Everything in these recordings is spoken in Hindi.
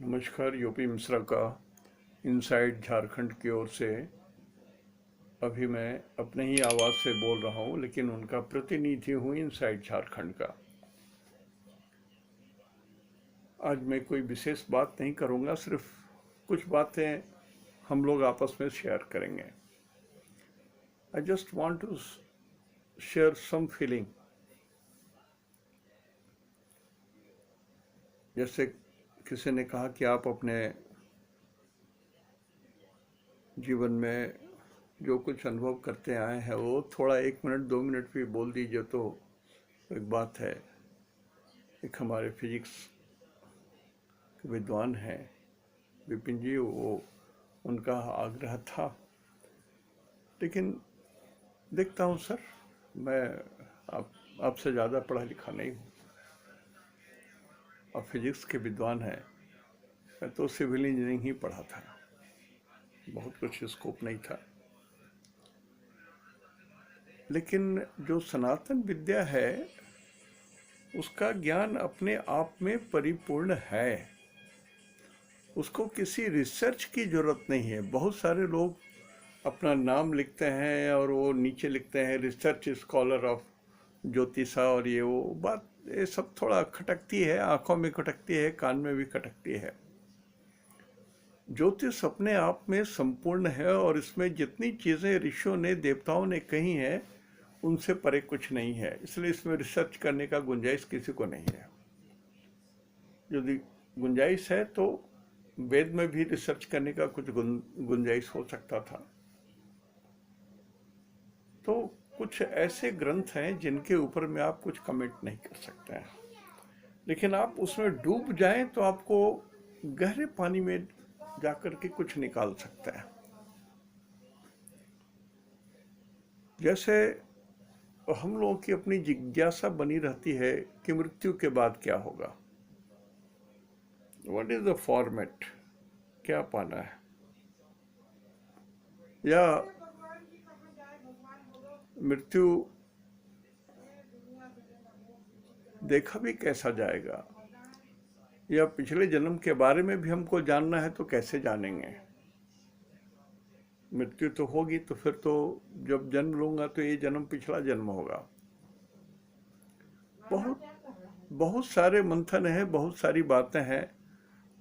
नमस्कार। यूपी मिश्रा का इनसाइड झारखंड की ओर से अभी मैं अपने ही आवाज़ से बोल रहा हूँ, लेकिन उनका प्रतिनिधि हूँ इनसाइड झारखंड का। आज मैं कोई विशेष बात नहीं करूँगा, सिर्फ कुछ बातें हम लोग आपस में शेयर करेंगे। I just want to share some feeling. जैसे किसी ने कहा कि आप अपने जीवन में जो कुछ अनुभव करते आए हैं वो थोड़ा 1 मिनट 2 मिनट भी बोल दीजिए तो एक बात है। एक हमारे फिजिक्स के विद्वान हैं विपिन जी, वो उनका आग्रह था। लेकिन देखता हूँ सर, मैं आपसे ज़्यादा पढ़ा लिखा नहीं हूँ। आप फिजिक्स के विद्वान हैं, मैं तो सिविल इंजीनियरिंग ही पढ़ा था, बहुत कुछ स्कोप नहीं था। लेकिन जो सनातन विद्या है उसका ज्ञान अपने आप में परिपूर्ण है, उसको किसी रिसर्च की ज़रूरत नहीं है। बहुत सारे लोग अपना नाम लिखते हैं और वो नीचे लिखते हैं रिसर्च स्कॉलर ऑफ ज्योतिषा, और ये वो बात, ये सब थोड़ा खटकती है, आंखों में खटकती है, कान में भी खटकती है। ज्योतिष अपने आप में संपूर्ण है और इसमें जितनी चीज़ें ऋषियों ने देवताओं ने कही हैं उनसे परे कुछ नहीं है, इसलिए इसमें रिसर्च करने का गुंजाइश किसी को नहीं है। यदि गुंजाइश है तो वेद में भी रिसर्च करने का कुछ गुंजाइश हो सकता था। तो कुछ ऐसे ग्रंथ हैं जिनके ऊपर में आप कुछ कमेंट नहीं कर सकते हैं, लेकिन आप उसमें डूब जाएं तो आपको गहरे पानी में जाकर के कुछ निकाल सकता है। जैसे हम लोगों की अपनी जिज्ञासा बनी रहती है कि मृत्यु के बाद क्या होगा, व्हाट इज द फॉर्मेट, क्या पाना है, या मृत्यु देखा भी कैसा जाएगा, या पिछले जन्म के बारे में भी हमको जानना है तो कैसे जानेंगे। मृत्यु तो होगी तो फिर तो जब जन्म लूंगा तो ये जन्म पिछला जन्म होगा। बहुत बहुत सारे मंथन हैं, बहुत सारी बातें हैं,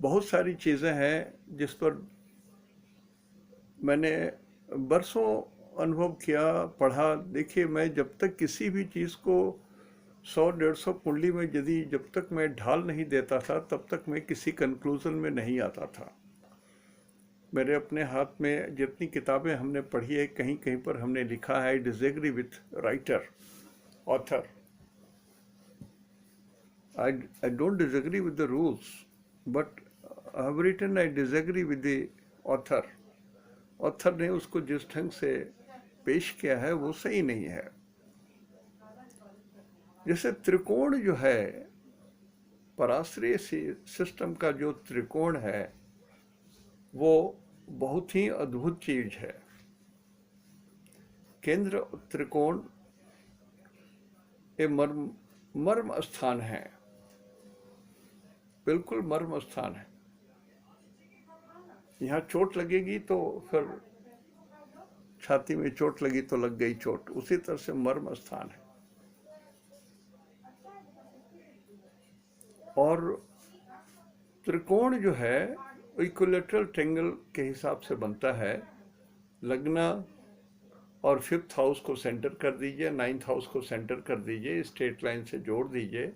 बहुत सारी चीज़ें हैं जिस पर मैंने बरसों अनुभव किया, पढ़ा। देखिए, मैं जब तक किसी भी चीज़ को 100-150 कुंडली में जब तक मैं ढाल नहीं देता था तब तक मैं किसी कंक्लूजन में नहीं आता था। मेरे अपने हाथ में जितनी किताबें हमने पढ़ी है, कहीं कहीं पर हमने लिखा है, I disagree with writer, author. I don't disagree with the rules, but I have written I disagree with the author. Author ने उसको जिस ढंग से पेश किया है वो सही नहीं है। जैसे त्रिकोण जो है, पराश्रय सिस्टम का जो त्रिकोण है वो बहुत ही अद्भुत चीज है। केंद्र त्रिकोण ये मर्म स्थान है, बिल्कुल मर्म स्थान है। यहाँ चोट लगेगी तो फिर छाती में चोट लगी तो लग गई चोट, उसी तरह से मर्म स्थान है। और त्रिकोण जो है इक्विलेटरल ट्रायंगल के हिसाब से बनता है। लग्न और 5th हाउस को सेंटर कर दीजिए, 9th हाउस को सेंटर कर दीजिए, स्ट्रेट लाइन से जोड़ दीजिए,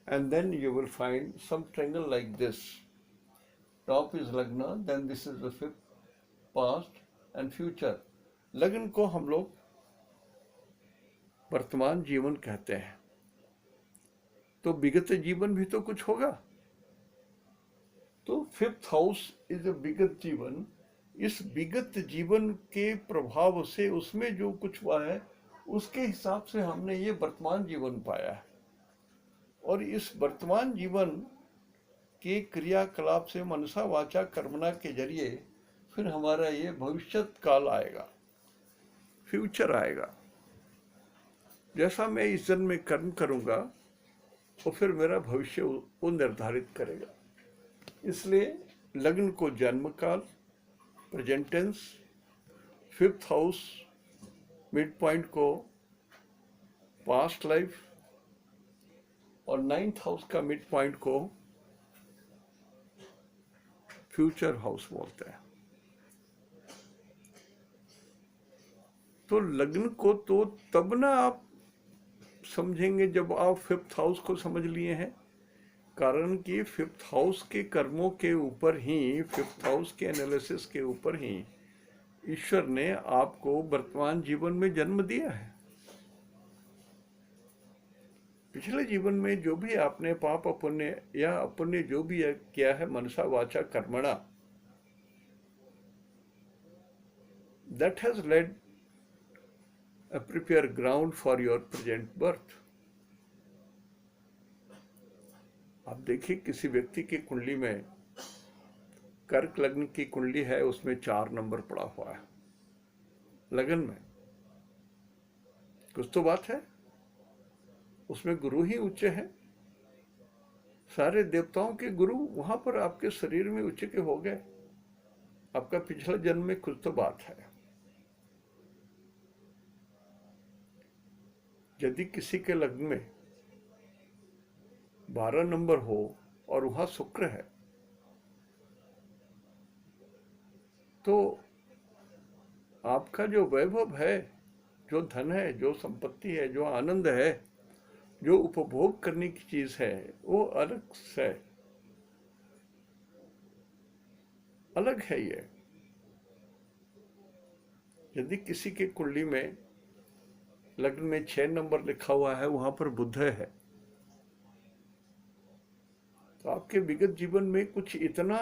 and then you will find some triangle like this. Top is लग्न, then this is the 5th, past and future. लग्न को हम लोग वर्तमान जीवन कहते हैं, तो विगत जीवन भी तो कुछ होगा। तो 5th हाउस इज अ विगत जीवन। इस विगत जीवन के प्रभाव से उसमें जो कुछ हुआ है उसके हिसाब से हमने ये वर्तमान जीवन पाया है, और इस वर्तमान जीवन के क्रियाकलाप से मनसा वाचा कर्मणा के जरिए फिर हमारा ये भविष्यत काल आएगा, फ्यूचर आएगा। जैसा मैं इस जन्म में कर्म करूंगा तो फिर मेरा भविष्य वो निर्धारित करेगा। इसलिए लग्न को जन्म काल present tense, fifth house mid point को पास्ट लाइफ और नाइन्थ हाउस का मिड पॉइंट को फ्यूचर हाउस बोलते हैं। तो लग्न को तो तब ना आप समझेंगे जब आप फिफ्थ हाउस को समझ लिए हैं, कारण कि फिफ्थ हाउस के कर्मों के ऊपर ही, फिफ्थ हाउस के एनालिसिस के ऊपर ही ईश्वर ने आपको वर्तमान जीवन में जन्म दिया है। पिछले जीवन में जो भी आपने पाप पुण्य या अपुण्य जो भी किया है, मनसा वाचा कर्मणा, that has led a prepare ground for your present birth. आप देखिए किसी व्यक्ति की कुंडली में कर्क लग्न की कुंडली है, उसमें 4 नंबर पड़ा हुआ है लगन में, कुछ तो बात है। उसमें गुरु ही उच्च है, सारे देवताओं के गुरु वहां पर आपके शरीर में उच्च के हो गए। आपका पिछला जन्म में कुछ तो बात है। यदि किसी के लग्न में 12 नंबर हो और वहां शुक्र है, तो आपका जो वैभव है, जो धन है, जो संपत्ति है, जो आनंद है, जो उपभोग करने की चीज है, वो अलग है, अलग है। ये यदि किसी के कुंडली में लग्न में 6 नंबर लिखा हुआ है, वहां पर बुध है, तो आपके विगत जीवन में कुछ इतना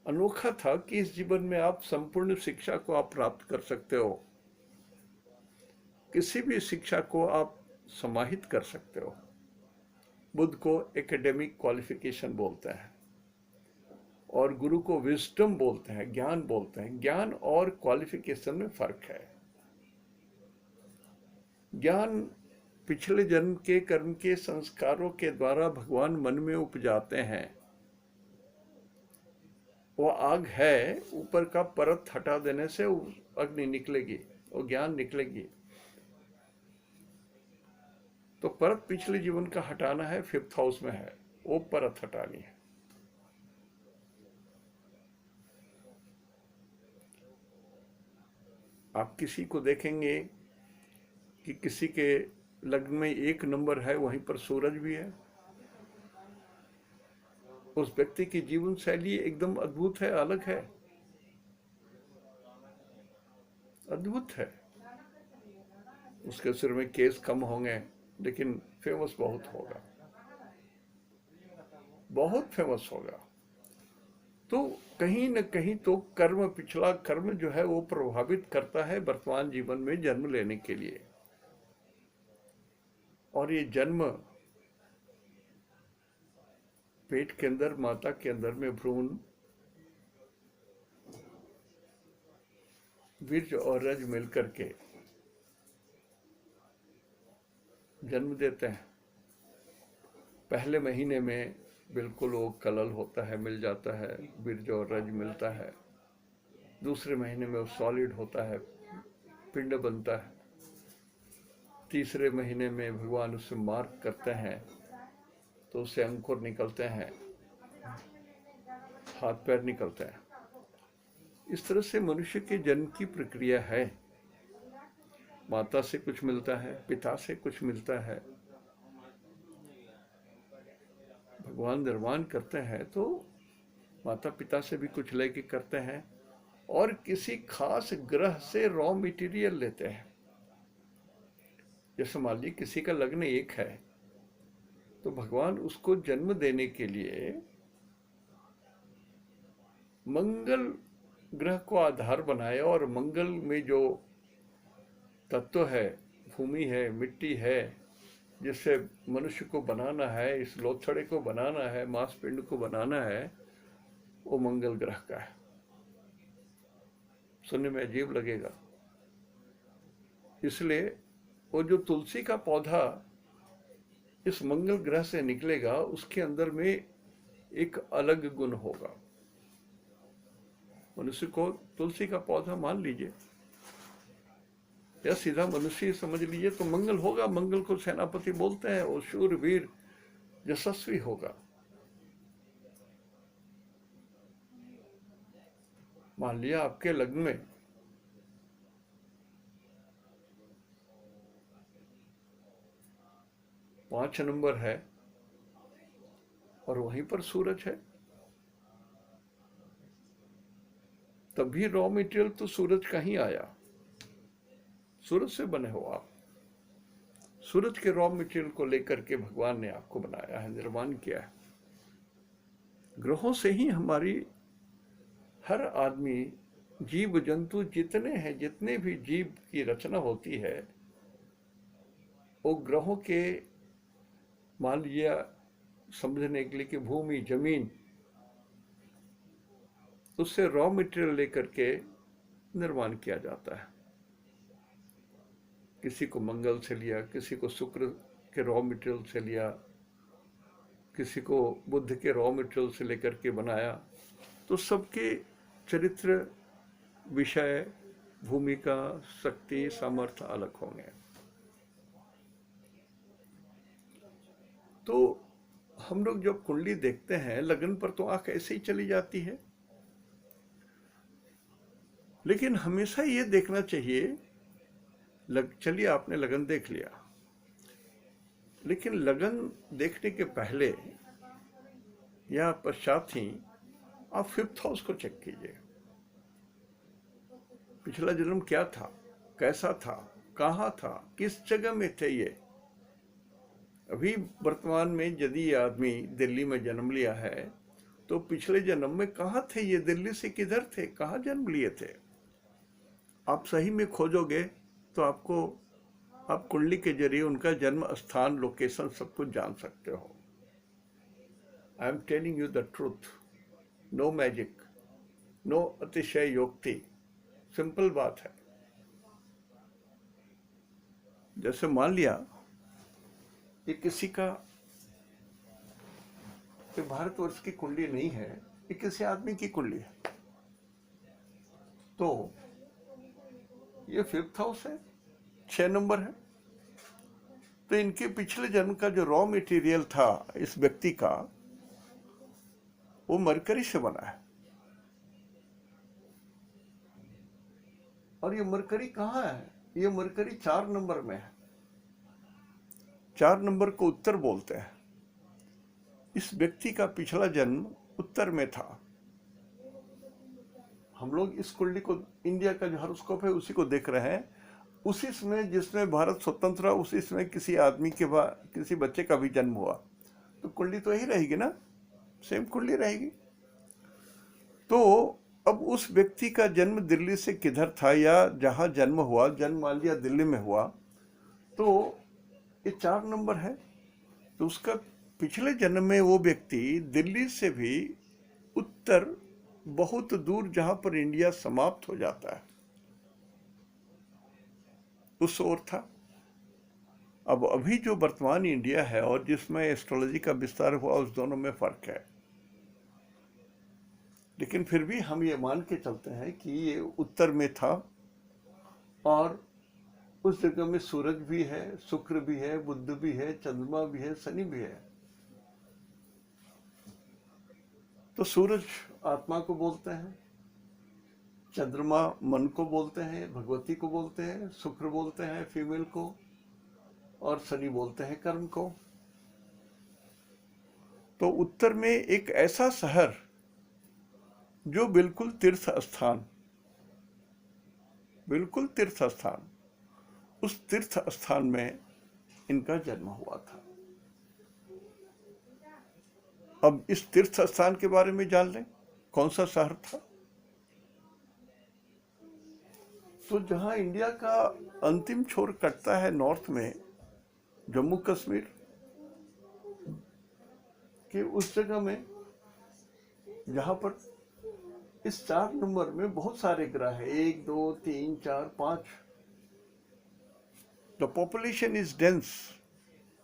अनोखा था कि इस जीवन में आप संपूर्ण शिक्षा को आप प्राप्त कर सकते हो, किसी भी शिक्षा को आप समाहित कर सकते हो। बुध को एकेडमिक क्वालिफिकेशन बोलते हैं और गुरु को विजडम बोलते हैं, ज्ञान बोलते हैं। ज्ञान और क्वालिफिकेशन में फर्क है। ज्ञान पिछले जन्म के कर्म के संस्कारों के द्वारा भगवान मन में उपजाते हैं। वो आग है, ऊपर का परत हटा देने से अग्नि निकलेगी, वो ज्ञान निकलेगी। तो परत पिछले जीवन का हटाना है, फिफ्थ हाउस में है, वो परत हटानी है। आप किसी को देखेंगे कि किसी के लग्न में 1 नंबर है, वहीं पर सूरज भी है, उस व्यक्ति की जीवन शैली एकदम अद्भुत है, अलग है, अद्भुत है। उसके सिर में केस कम होंगे, लेकिन फेमस बहुत होगा, बहुत फेमस होगा। तो कहीं न कहीं तो कर्म, पिछला कर्म जो है वो प्रभावित करता है वर्तमान जीवन में जन्म लेने के लिए। और ये जन्म पेट के अंदर, माता के अंदर में भ्रूण वीर्य और रज मिलकर के जन्म देते हैं। पहले महीने में बिल्कुल वो कलल होता है, मिल जाता है, वीर्य और रज मिलता है। दूसरे महीने में वो सॉलिड होता है, पिंड बनता है। तीसरे महीने में भगवान उसे मार्क करते हैं, तो उससे अंकुर निकलते हैं, हाथ पैर निकलते हैं। इस तरह से मनुष्य के जन्म की प्रक्रिया है। माता से कुछ मिलता है, पिता से कुछ मिलता है, भगवान निर्माण करते हैं तो माता पिता से भी कुछ लेके करते हैं, और किसी खास ग्रह से रॉ मटेरियल लेते हैं। जैसे मान लीजिए किसी का लग्न 1 है, तो भगवान उसको जन्म देने के लिए मंगल ग्रह को आधार बनाया, और मंगल में जो तत्व है, भूमि है, मिट्टी है, जिससे मनुष्य को बनाना है, इस लोथड़े को बनाना है, मांसपिंड को बनाना है, वो मंगल ग्रह का है। सुनने में अजीब लगेगा, इसलिए वो जो तुलसी का पौधा इस मंगल ग्रह से निकलेगा, उसके अंदर में एक अलग गुण होगा। मनुष्य को तुलसी का पौधा मान लीजिए या सीधा मनुष्य समझ लीजिए तो मंगल होगा। मंगल को सेनापति बोलते हैं, वो शूर वीर यशस्वी होगा। मान लिया आपके लग्न में पांच नंबर है और वहीं पर सूरज है, तभी रॉ मटेरियल तो सूरज का ही आया। सूरज से बने हो आप। सूरज के रॉ मटेरियल को लेकर के भगवान ने आपको बनाया है, निर्माण किया है। ग्रहों से ही हमारी हर आदमी, जीव जंतु जितने हैं, जितने भी जीव की रचना होती है, वो ग्रहों के, मान लिया समझने के लिए कि भूमि जमीन, उससे रॉ मटेरियल लेकर के निर्माण किया जाता है। किसी को मंगल से लिया, किसी को शुक्र के रॉ मटेरियल से लिया, किसी को बुध के रॉ मटेरियल से लेकर के बनाया। तो सबके चरित्र, विषय, भूमिका, शक्ति, सामर्थ्य अलग होंगे। तो हम लोग जब कुंडली देखते हैं, लगन पर तो आंख ऐसे ही चली जाती है, लेकिन हमेशा ये देखना चाहिए, चलिए आपने लगन देख लिया, लेकिन लगन देखने के पहले या पश्चात ही आप फिफ्थ हाउस को चेक कीजिए। पिछला जन्म क्या था, कैसा था, कहाँ था, किस जगह में थे ये। अभी वर्तमान में यदि ये आदमी दिल्ली में जन्म लिया है, तो पिछले जन्म में कहाँ थे ये, दिल्ली से किधर थे, कहाँ जन्म लिए थे। आप सही में खोजोगे तो आपको, आप कुंडली के जरिए उनका जन्म स्थान, लोकेशन, सब कुछ जान सकते हो। I am telling you the truth, no magic, no अतिशय योक्ति, सिंपल बात है। जैसे मान लिया ये किसी का, ये भारतवर्ष की कुंडली नहीं है, ये किसी आदमी की कुंडली है, तो ये फिफ्थ हाउस है, 6 नंबर है। तो इनके पिछले जन्म का जो रॉ मटेरियल था इस व्यक्ति का, वो मरकरी से बना है। और ये मरकरी कहाँ है, ये मरकरी 4 नंबर में है। 4 नंबर को उत्तर बोलते हैं। इस व्यक्ति का पिछला जन्म उत्तर में था। हम लोग इस कुंडली को, इंडिया का जो हॉरोस्कोप है उसी को देख रहे हैं। उसी समय जिसमें भारत स्वतंत्र हुआ, उसी समय किसी आदमी के बाद किसी बच्चे का भी जन्म हुआ, तो कुंडली तो यही रहेगी ना, सेम कुंडली रहेगी। तो अब उस व्यक्ति का जन्म दिल्ली से किधर था, या जहां जन्म हुआ, जन्म मान लिया दिल्ली में हुआ, तो ये 4 नंबर है। तो उसका पिछले जन्म में वो व्यक्ति दिल्ली से भी उत्तर, बहुत दूर, जहां पर इंडिया समाप्त हो जाता है, उस ओर था। अब अभी जो वर्तमान इंडिया है और जिसमें एस्ट्रोलॉजी का विस्तार हुआ, उस दोनों में फर्क है। लेकिन फिर भी हम ये मान के चलते हैं कि ये उत्तर में था, और उस जगह में सूरज भी है, शुक्र भी है, बुध भी है, चंद्रमा भी है, शनि भी है। तो सूरज आत्मा को बोलते हैं, चंद्रमा मन को बोलते हैं, भगवती को बोलते हैं, शुक्र बोलते हैं फीमेल को, और शनि बोलते हैं कर्म को। तो उत्तर में एक ऐसा शहर जो बिल्कुल तीर्थ स्थान, बिल्कुल तीर्थ स्थान, उस तीर्थ स्थान में इनका जन्म हुआ था। अब इस तीर्थ स्थान के बारे में जान लें, कौन सा शहर था। तो जहां इंडिया का अंतिम छोर कटता है नॉर्थ में, जम्मू कश्मीर के उस जगह में, जहां पर इस 4 नंबर में बहुत सारे ग्रह है, 1 2 3 4 5। द पॉपुलेशन इज डेंस,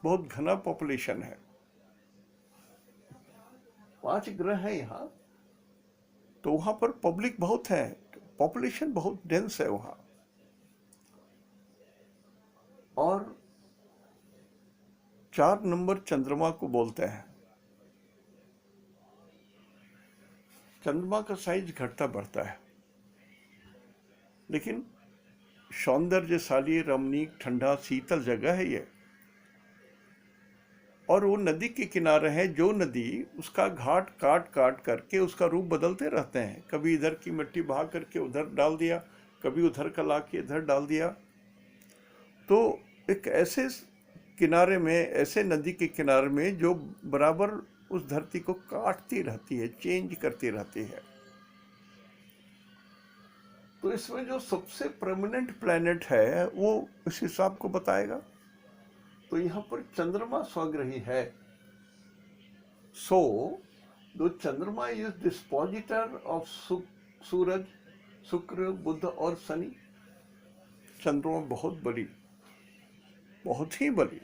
बहुत घना पॉपुलेशन है, 5 ग्रह है यहाँ। तो वहां पर पब्लिक बहुत है, पॉपुलेशन बहुत डेंस है वहां। और 4 नंबर चंद्रमा को बोलते हैं। चंद्रमा का साइज घटता बढ़ता है, लेकिन सौंदर्यशाली, रमणीक, ठंडा, शीतल जगह है ये। और वो नदी के किनारे है, जो नदी उसका घाट काट काट करके उसका रूप बदलते रहते हैं। कभी इधर की मिट्टी बहा करके उधर डाल दिया, कभी उधर का ला के इधर डाल दिया। तो एक ऐसे किनारे में, ऐसे नदी के किनारे में जो बराबर उस धरती को काटती रहती है, चेंज करती रहती है। तो इसमें जो सबसे परमानेंट प्लैनेट है वो इस हिसाब को बताएगा। तो यहां पर चंद्रमा स्वग्रही है। सो दो चंद्रमा इज डिस्पोजिटर ऑफ सूरज, शुक्र, बुध और शनि। चंद्रमा बहुत बड़ी, बहुत ही बड़ी।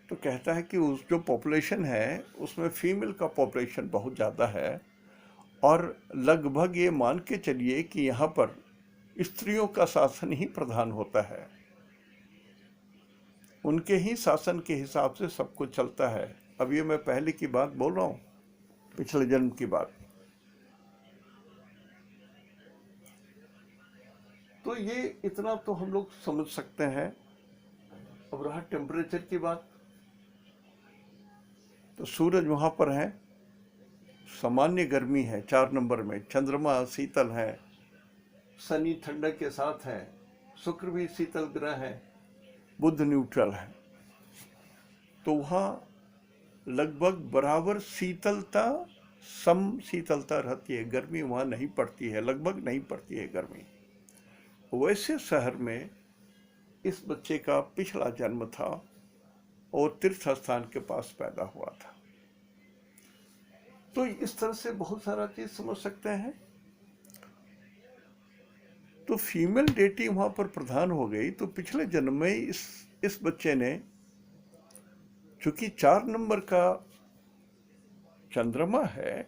तो कहता है कि उस जो पॉपुलेशन है उसमें फीमेल का पॉपुलेशन बहुत ज़्यादा है, और लगभग ये मान के चलिए कि यहाँ पर स्त्रियों का शासन ही प्रधान होता है। उनके ही शासन के हिसाब से सब कुछ चलता है। अब ये मैं पहले की बात बोल रहा हूँ, पिछले जन्म की बात। तो ये इतना तो हम लोग समझ सकते हैं। अब रहा टेम्परेचर की बात, तो सूरज वहां पर है, सामान्य गर्मी है 4 नंबर में। चंद्रमा शीतल है, शनि ठंडक के साथ है, शुक्र भी शीतल ग्रह है, बुध न्यूट्रल है। तो वहां लगभग बराबर शीतलता, सम शीतलता रहती है। गर्मी वहां नहीं पड़ती है, लगभग नहीं पड़ती है गर्मी। वैसे शहर में इस बच्चे का पिछला जन्म था और तीर्थ स्थान के पास पैदा हुआ था। तो इस तरह से बहुत सारा चीज समझ सकते हैं। तो फीमेल डेटी वहां पर प्रधान हो गई। तो पिछले जन्म में इस बच्चे ने, चूंकि 4 नंबर का चंद्रमा है,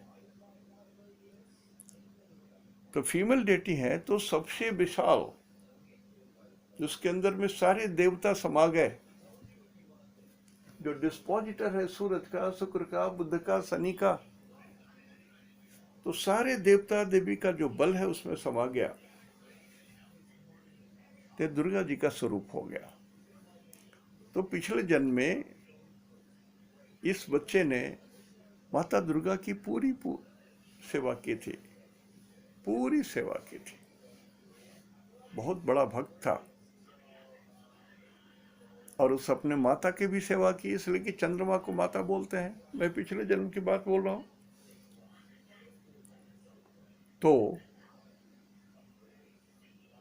तो फीमेल डेटी है, तो सबसे विशाल, जिसके अंदर में सारे देवता समा गए, जो डिस्पोजिटर है सूरज का, शुक्र का, बुध का, शनि का, तो सारे देवता देवी का जो बल है उसमें समा गया, तो दुर्गा जी का स्वरूप हो गया। तो पिछले जन्म में इस बच्चे ने माता दुर्गा की पूरी सेवा की थी, पूरी सेवा की थी। बहुत बड़ा भक्त था, और उस अपने माता की भी सेवा की, इसलिए कि चंद्रमा को माता बोलते हैं। मैं पिछले जन्म की बात बोल रहा हूं। तो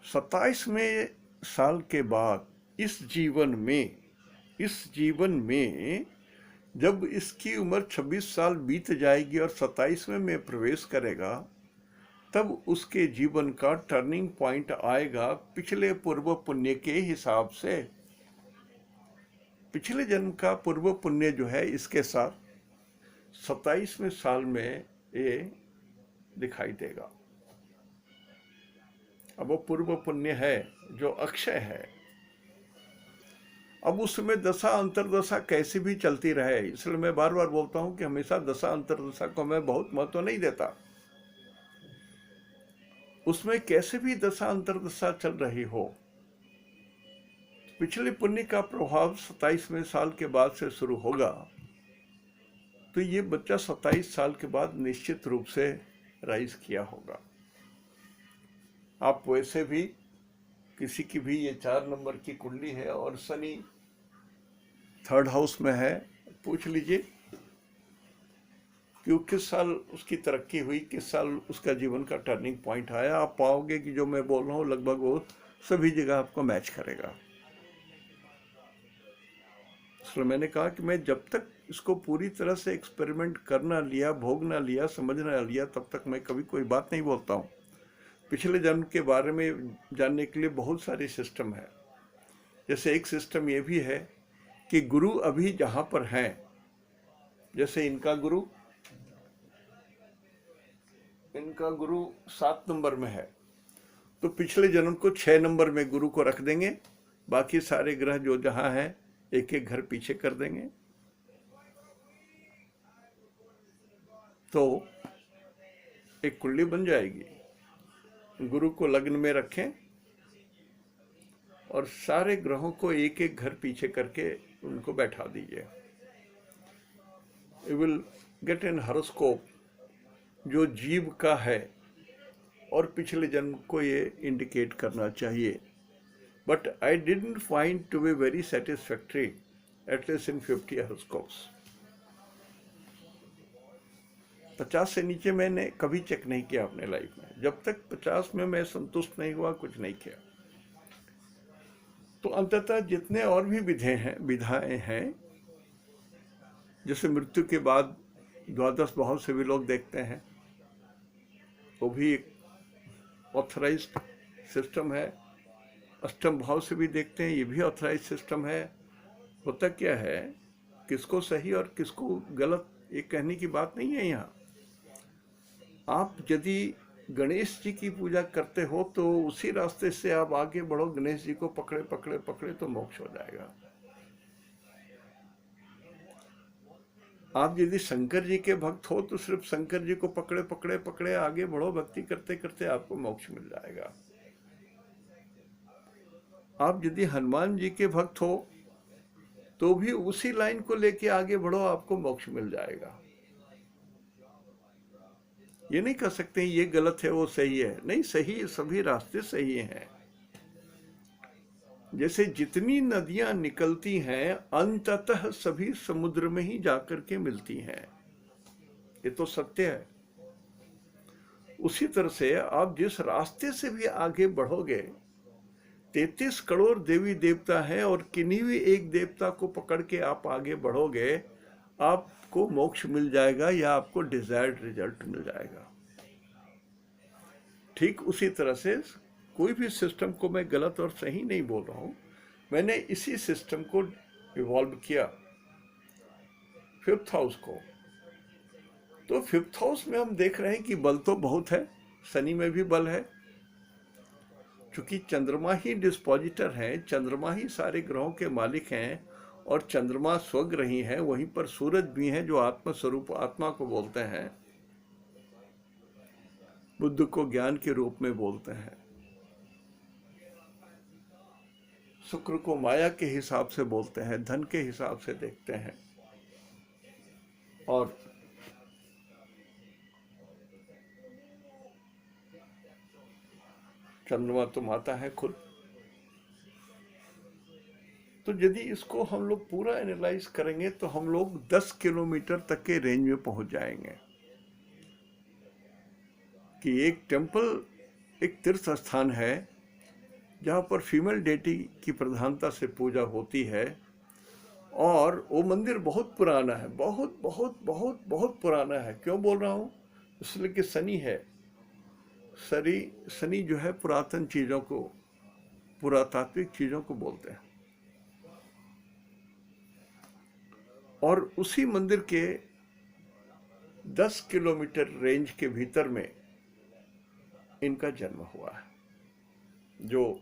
27वें साल के बाद इस जीवन में जब इसकी उम्र 26 साल बीत जाएगी और 27वें में प्रवेश करेगा, तब उसके जीवन का टर्निंग पॉइंट आएगा पिछले पूर्व पुण्य के हिसाब से। पिछले जन्म का पूर्व पुण्य जो है, इसके साथ 27वें साल में ये दिखाई देगा। अब वो पूर्व पुण्य है जो अक्षय है। अब उसमें दशा अंतरदशा कैसे भी चलती रहे, इसलिए मैं बार बार बोलता हूं कि हमेशा दशा अंतरदशा को मैं बहुत महत्व नहीं देता। उसमें कैसे भी दशा अंतरदशा चल रही हो, पिछले पुण्य का प्रभाव 27वें साल के बाद से शुरू होगा। तो ये बच्चा 27 साल के बाद निश्चित रूप से राइज किया होगा। आप वैसे भी किसी की भी ये 4 नंबर की कुंडली है और शनि 3rd हाउस में है, पूछ लीजिए कि किस साल उसकी तरक्की हुई, किस साल उसका जीवन का टर्निंग पॉइंट आया। आप पाओगे कि जो मैं बोल रहा हूँ लगभग वो सभी जगह आपको मैच करेगा। इसलिए मैंने कहा कि मैं जब तक इसको पूरी तरह से एक्सपेरिमेंट करना लिया, भोगना लिया, समझना लिया, तब तक मैं कभी कोई बात नहीं बोलता हूँ। पिछले जन्म के बारे में जानने के लिए बहुत सारे सिस्टम है। जैसे एक सिस्टम ये भी है कि गुरु अभी जहाँ पर हैं, जैसे इनका गुरु इनका गुरु 7 नंबर में है, तो पिछले जन्म को 6 नंबर में गुरु को रख देंगे, बाकी सारे ग्रह जो जहां हैं एक एक घर पीछे कर देंगे। तो एक कुंडली बन जाएगी। गुरु को लग्न में रखें और सारे ग्रहों को एक एक घर पीछे करके उनको बैठा दीजिए। You will get an horoscope जो जीव का है और पिछले जन्म को ये इंडिकेट करना चाहिए। But I didn't find to be very satisfactory at least in 50 horoscopes. 50 से नीचे मैंने कभी चेक नहीं किया अपने लाइफ में। जब तक 50 में मैं संतुष्ट नहीं हुआ, कुछ नहीं किया। तो अंततः जितने और भी विधाएं हैं, जैसे मृत्यु के बाद 12 भाव से भी लोग देखते हैं, वो भी एक ऑथराइज्ड सिस्टम है। अष्टम भाव से भी देखते हैं, ये भी ऑथराइज्ड सिस्टम है। होता क्या है, किसको सही और किसको गलत ये कहने की बात नहीं है यहाँ। आप यदि गणेश जी की पूजा करते हो तो उसी रास्ते से आप आगे बढ़ो, गणेश जी को पकड़े पकड़े पकड़े तो मोक्ष हो जाएगा। आप यदि शंकर जी के भक्त हो तो सिर्फ शंकर जी को पकड़े पकड़े पकड़े आगे बढ़ो, भक्ति करते करते आपको मोक्ष मिल जाएगा। आप यदि हनुमान जी के भक्त हो तो भी उसी लाइन को लेके आगे बढ़ो, आपको मोक्ष मिल जाएगा। ये नहीं कह सकते ये गलत है वो सही है, नहीं, सही, सभी रास्ते सही हैं। जैसे जितनी नदियां निकलती हैं अंततः सभी समुद्र में ही जाकर के मिलती हैं, ये तो सत्य है। उसी तरह से आप जिस रास्ते से भी आगे बढ़ोगे, 33 करोड़ देवी देवता हैं और किन्हीं भी एक देवता को पकड़ के आप आगे बढ़ोगे, आपको मोक्ष मिल जाएगा या आपको डिजायर्ड रिजल्ट मिल जाएगा। ठीक उसी तरह से कोई भी सिस्टम को मैं गलत और सही नहीं बोल रहा हूं, मैंने इसी सिस्टम को इवॉल्व किया 5th हाउस को। तो 5th हाउस में हम देख रहे हैं कि बल तो बहुत है, शनि में भी बल है, क्योंकि चंद्रमा ही डिस्पोजिटर है, चंद्रमा ही सारे ग्रहों के मालिक हैं और चंद्रमा स्वग्रही है। वहीं पर सूरज भी है जो आत्मस्वरूप आत्मा को बोलते हैं, बुद्ध को ज्ञान के रूप में बोलते हैं, शुक्र को माया के हिसाब से बोलते हैं, धन के हिसाब से देखते हैं, और चंद्रमा तो माता है खुद। तो यदि इसको हम लोग पूरा एनालाइज करेंगे तो हम लोग 10 किलोमीटर तक के रेंज में पहुंच जाएंगे कि एक टेम्पल, एक तीर्थ स्थान है जहाँ पर फीमेल डेटी की प्रधानता से पूजा होती है, और वो मंदिर बहुत पुराना है, बहुत बहुत बहुत बहुत पुराना है। क्यों बोल रहा हूँ? इसलिए कि शनि है। शनि जो है पुरातन चीजों को, पुरातात्विक चीजों को बोलते हैं। और उसी मंदिर के 10 किलोमीटर रेंज के भीतर में इनका जन्म हुआ है। जो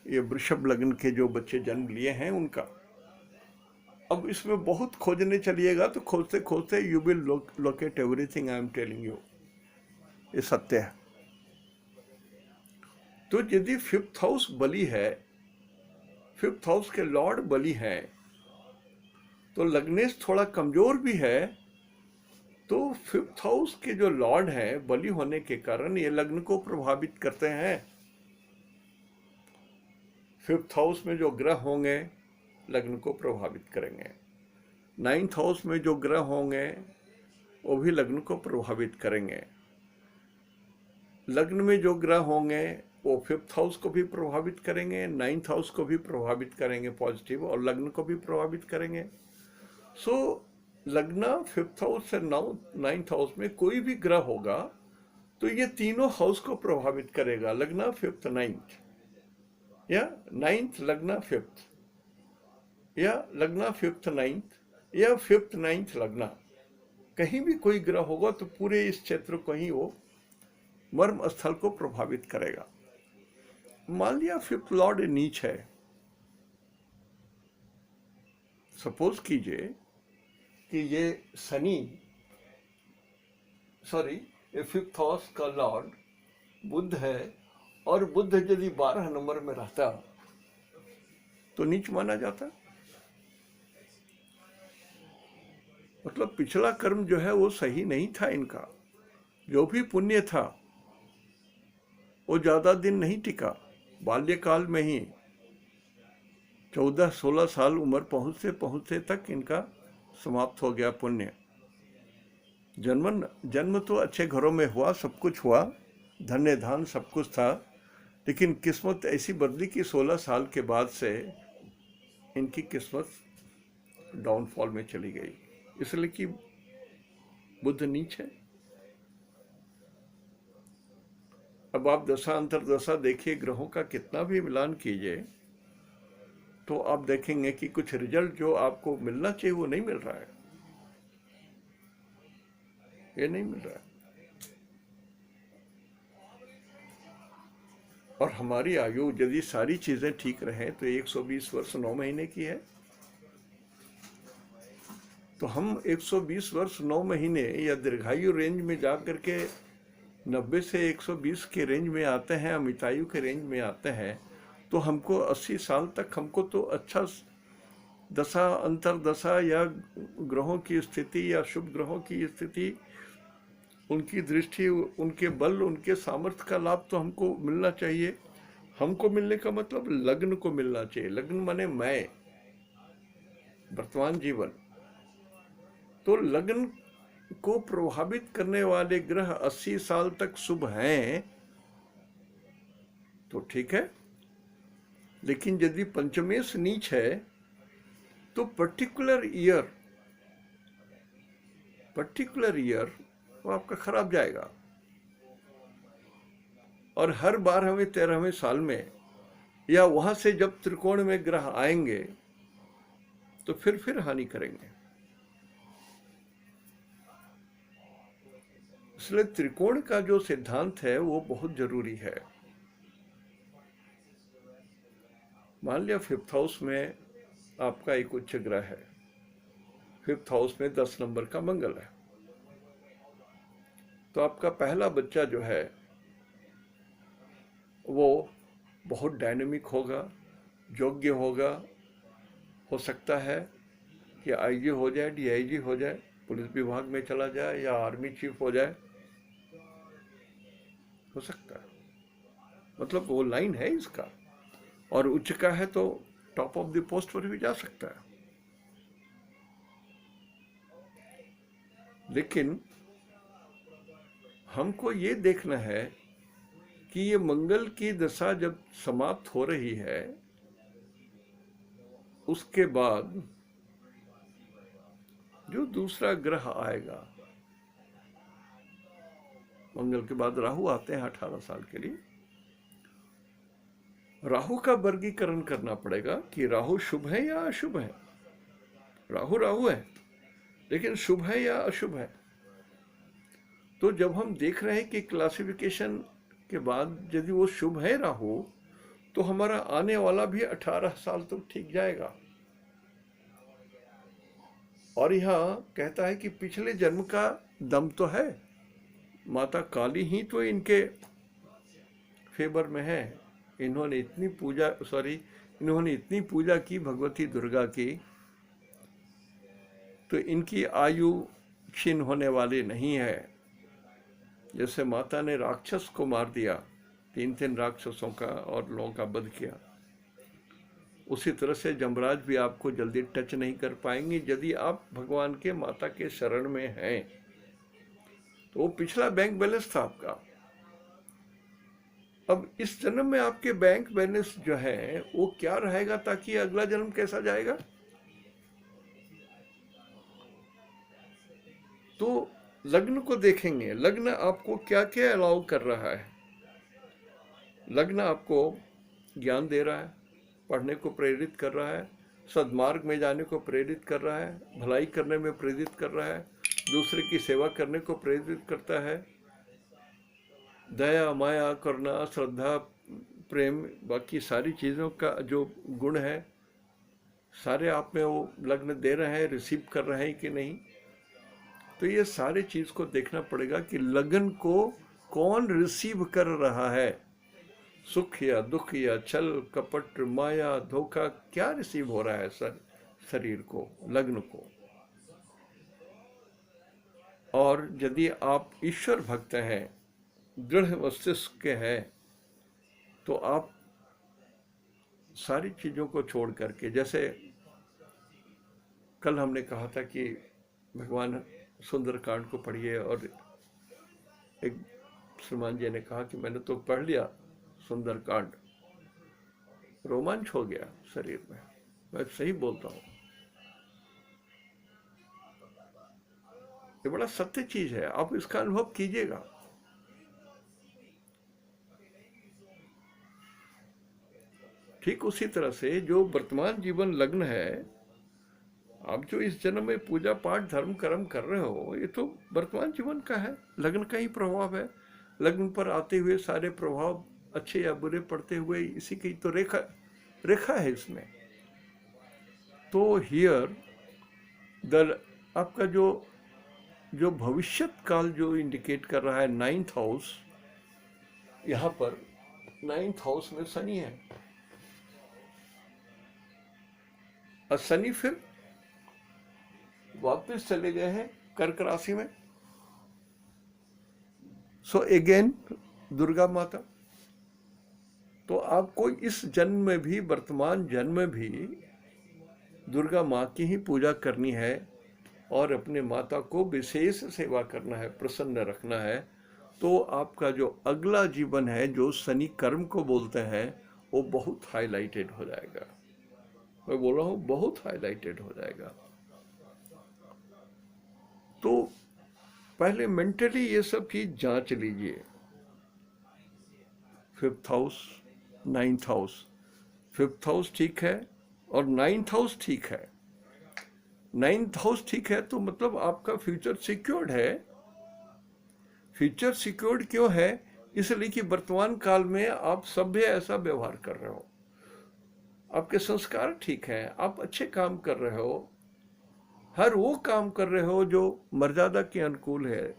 ये वृषभ लग्न के जो बच्चे जन्म लिए हैं उनका। अब इसमें बहुत खोजने चलिएगा तो खोजते खोजते you will locate everything I am telling you, ये सत्य है। तो यदि 5th हाउस बलि है, 5th हाउस के लॉर्ड बलि हैं, तो लग्नेश थोड़ा कमजोर भी है, तो 5th हाउस के जो लॉर्ड हैं बलि होने के कारण ये लग्न को प्रभावित करते हैं। 5th हाउस में जो ग्रह होंगे लग्न को प्रभावित करेंगे। 9th हाउस में जो ग्रह होंगे वो भी लग्न को प्रभावित करेंगे। लग्न में जो ग्रह होंगे वो 5th हाउस को भी प्रभावित करेंगे, 9th हाउस को भी प्रभावित करेंगे पॉजिटिव, और लग्न को भी प्रभावित करेंगे। सो लग्न 5th हाउस से 9th हाउस में कोई भी ग्रह होगा तो ये तीनों हाउस को प्रभावित करेगा। लग्न 5th 9th, या 9th लग्न 5th, या लग्न 5th 9th, या 5th 9th लग्न, कहीं भी कोई ग्रह होगा तो पूरे इस क्षेत्र को ही वो मर्म स्थल को प्रभावित करेगा। मान लिया फिफ्थ लॉर्ड नीच है, सपोज कीजिए कि ये शनि, सॉरी, ये फिफ्थ हाउस का लॉर्ड बुध है, और बुध यदि 12 नंबर में रहता तो नीच माना जाता। मतलब पिछला कर्म जो है वो सही नहीं था इनका, जो भी पुण्य था वो ज्यादा दिन नहीं टिका। बाल्यकाल में ही 14-16 साल उम्र पहुंचते पहुंचते तक इनका समाप्त हो गया पुण्य। जन्म तो अच्छे घरों में हुआ, सब कुछ हुआ, धन्य धान सब कुछ था, लेकिन किस्मत ऐसी बदली कि 16 साल के बाद से इनकी किस्मत डाउनफॉल में चली गई, इसलिए कि बुध नीच है। अब आप दशा अंतरदशा देखिए, ग्रहों का कितना भी मिलान कीजिए तो आप देखेंगे कि कुछ रिजल्ट जो आपको मिलना चाहिए वो नहीं मिल रहा है, ये नहीं मिल रहा है। और हमारी आयु यदि सारी चीजें ठीक रहें तो 120 वर्ष 9 महीने की है। तो हम 120 वर्ष 9 महीने या दीर्घायु रेंज में जा करके 90 से 120 के रेंज में आते हैं, अमितायु के रेंज में आते हैं, तो हमको 80 साल तक हमको तो अच्छा दशा अंतरदशा या ग्रहों की स्थिति या शुभ ग्रहों की स्थिति, उनकी दृष्टि, उनके बल, उनके सामर्थ्य का लाभ तो हमको मिलना चाहिए। हमको मिलने का मतलब लग्न को मिलना चाहिए। लग्न माने मैं, वर्तमान जीवन। तो लग्न को प्रभावित करने वाले ग्रह 80 साल तक शुभ हैं तो ठीक है, लेकिन यदि पंचमेश नीच है तो पर्टिकुलर ईयर वो आपका खराब जाएगा। और हर 12वें 13वें साल में या वहां से जब त्रिकोण में ग्रह आएंगे तो फिर हानि करेंगे। इसलिए त्रिकोण का जो सिद्धांत है वो बहुत जरूरी है। मान लिया फिफ्थ हाउस में आपका एक उच्च ग्रह है, फिफ्थ हाउस में 10 नंबर का मंगल है, तो आपका पहला बच्चा जो है वो बहुत डायनेमिक होगा, योग्य होगा, हो सकता है कि आईजी हो जाए, डीआईजी हो जाए, पुलिस विभाग में चला जाए या आर्मी चीफ हो जाए, हो सकता है। मतलब वो लाइन है इसका, और उच्च का है तो टॉप ऑफ द पोस्ट पर भी जा सकता है। लेकिन हमको ये देखना है कि ये मंगल की दशा जब समाप्त हो रही है उसके बाद जो दूसरा ग्रह आएगा, मंगल के बाद राहु आते हैं 18 साल के लिए, राहु का वर्गीकरण करना पड़ेगा कि राहु शुभ है या अशुभ है। राहु है लेकिन शुभ है या अशुभ है। तो जब हम देख रहे हैं कि क्लासिफिकेशन के बाद यदि वो शुभ है राहु, तो हमारा आने वाला भी 18 साल तक ठीक जाएगा। और यह कहता है कि पिछले जन्म का दम तो है, माता काली ही तो इनके फेवर में है। इन्होंने इतनी पूजा की भगवती दुर्गा की, तो इनकी आयु क्षीण होने वाली नहीं है। जैसे माता ने राक्षस को मार दिया, 3 राक्षसों का और लोगों का वध किया, उसी तरह से जमराज भी आपको जल्दी टच नहीं कर पाएंगे यदि आप भगवान के माता के शरण में हैं। तो वो पिछला बैंक बैलेंस था आपका। अब इस जन्म में आपके बैंक बैलेंस जो है वो क्या रहेगा, ताकि अगला जन्म कैसा जाएगा। तो लग्न को देखेंगे, लग्न आपको क्या क्या अलाउ कर रहा है। लग्न आपको ज्ञान दे रहा है, पढ़ने को प्रेरित कर रहा है, सद्मार्ग में जाने को प्रेरित कर रहा है, भलाई करने में प्रेरित कर रहा है, दूसरे की सेवा करने को प्रेरित करता है, दया, माया, करुणा, श्रद्धा, प्रेम, बाकी सारी चीज़ों का जो गुण है सारे आप में वो लग्न दे रहे हैं, रिसीव कर रहे हैं कि नहीं। तो ये सारे चीज़ को देखना पड़ेगा कि लगन को कौन रिसीव कर रहा है। सुख या दुख या छल कपट माया धोखा क्या रिसीव हो रहा है शरीर को, लग्न को। और यदि आप ईश्वर भक्त हैं, दृढ़ मस्तिष्क के हैं, तो आप सारी चीज़ों को छोड़ करके, जैसे कल हमने कहा था कि भगवान सुंदरकांड को पढ़िए, और एक श्रीमान जी ने कहा कि मैंने तो पढ़ लिया सुंदरकांड, रोमांच हो गया शरीर में। मैं सही बोलता हूँ, ये बड़ा सत्य चीज है, आप इसका अनुभव कीजिएगा। ठीक उसी तरह से जो वर्तमान जीवन लग्न है, आप जो इस जन्म में पूजा पाठ धर्म कर्म कर रहे हो, ये तो वर्तमान जीवन का है, लग्न का ही प्रभाव है। लग्न पर आते हुए सारे प्रभाव अच्छे या बुरे पड़ते हुए इसी की तो रेखा है इसमें। तो हियर द आपका जो भविष्यत काल जो इंडिकेट कर रहा है 9th हाउस, यहां पर 9th हाउस में शनि है, और शनि फिर वापस चले गए हैं कर्क राशि में। सो अगेन दुर्गा माता, तो आपको इस जन्म में भी, वर्तमान जन्म में भी दुर्गा माँ की ही पूजा करनी है और अपने माता को विशेष सेवा करना है, प्रसन्न रखना है। तो आपका जो अगला जीवन है, जो शनि कर्म को बोलते हैं, वो बहुत हाईलाइटेड हो जाएगा। मैं बोल रहा हूँ बहुत हाईलाइटेड हो जाएगा। तो पहले मेंटली ये सब चीज जांच लीजिए। 5th house 9th house, 5th house ठीक है और 9th हाउस ठीक है। 9th हाउस ठीक है तो मतलब आपका फ्यूचर सिक्योर्ड है। फ्यूचर सिक्योर्ड क्यों है? इसलिए कि वर्तमान काल में आप सभ्य ऐसा व्यवहार कर रहे हो, आपके संस्कार ठीक हैं, आप अच्छे काम कर रहे हो, हर वो काम कर रहे हो जो मर्यादा के अनुकूल है,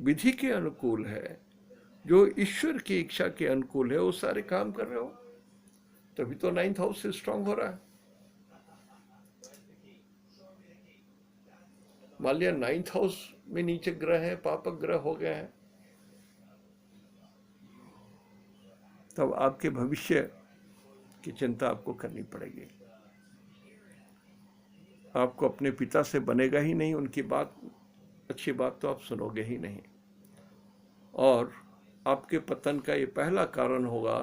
विधि के अनुकूल है, जो ईश्वर की इच्छा के अनुकूल है, वो सारे काम कर रहे हो, तभी तो 9th हाउस से स्ट्रांग हो रहा है। मान लिया 9th हाउस में नीचे ग्रह है, पापक ग्रह हो गए हैं, तब आपके भविष्य की चिंता आपको करनी पड़ेगी। आपको अपने पिता से बनेगा ही नहीं, उनकी बात, अच्छी बात तो आप सुनोगे ही नहीं, और आपके पतन का ये पहला कारण होगा